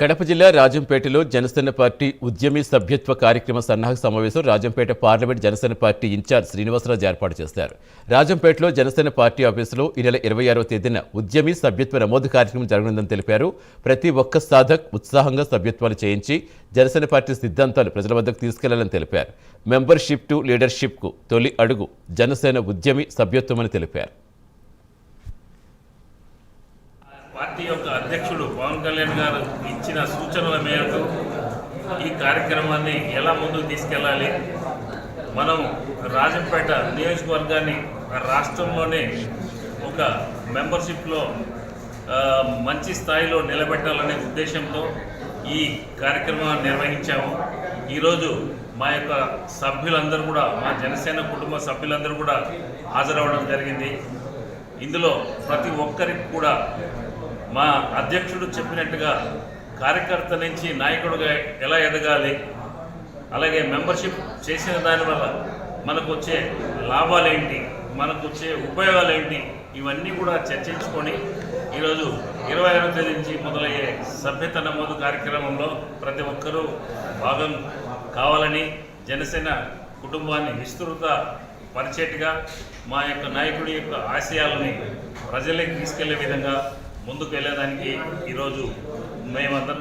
కడప జిల్లా రాజంపేటలో జనసేన పార్టీ ఉద్యమీ సభ్యత్వ కార్యక్రమ సన్నాహక సమావేశం Rajampet parliament Janasena party in charge Srinivasaraju ఏర్పాటు చేశారు. రాజంపేటలో జనసేన పార్టీ ఆఫీసులో ఈ నెల 26వ తేదీన ఉద్యమీ సభ్యత్వ నమోదు కార్యక్రమం జరగనుందని తెలిపారు. ప్రతి ఒక్క సాధక్ ఉత్సాహంగా సభ్యత్వాలు చేయించి జనసేన పార్టీ సిద్ధాంతాలు ప్రజల వద్దకు తీసుకెళ్లాలని తెలిపారు. మెంబర్షిప్ టు లీడర్షిప్కు తొలి అడుగు జనసేన ఉద్యమీ సభ్యత్వమని తెలిపారు. పార్టీ యొక్క అధ్యక్షుడు పవన్ కళ్యాణ్ గారు ఇచ్చిన సూచనల మేరకు ఈ కార్యక్రమాన్ని ఎలా ముందుకు తీసుకెళ్ళాలి, మనం రాజంపేట నియోజకవర్గాన్ని రాష్ట్రంలోనే ఒక మెంబర్షిప్లో మంచి స్థాయిలో నిలబెట్టాలనే ఉద్దేశంతో ఈ కార్యక్రమాన్ని నిర్వహించాము. ఈరోజు మా యొక్క సభ్యులందరూ కూడా, మా జనసేన కుటుంబ సభ్యులందరూ కూడా హాజరవడం జరిగింది. ఇందులో ప్రతి ఒక్కరికి కూడా మా అధ్యక్షుడు చెప్పినట్టుగా కార్యకర్త నుంచి నాయకుడిగా ఎలా ఎదగాలి, అలాగే మెంబర్షిప్ చేసిన దానివల్ల మనకు వచ్చే లాభాలేంటి, మనకు వచ్చే ఉపయోగాలేంటి, ఇవన్నీ కూడా చర్చించుకొని ఈరోజు 26వ తేదీ నుంచి మొదలయ్యే సభ్యత నమోదు కార్యక్రమంలో ప్రతి ఒక్కరూ భాగం కావాలని, జనసేన కుటుంబాన్ని విస్తృత పరిచేట్టుగా మా యొక్క నాయకుడి యొక్క ఆశయాలని ప్రజలకు తీసుకెళ్లే విధంగా ముందుకు వెళ్ళేదానికి ఈరోజు మేమందరం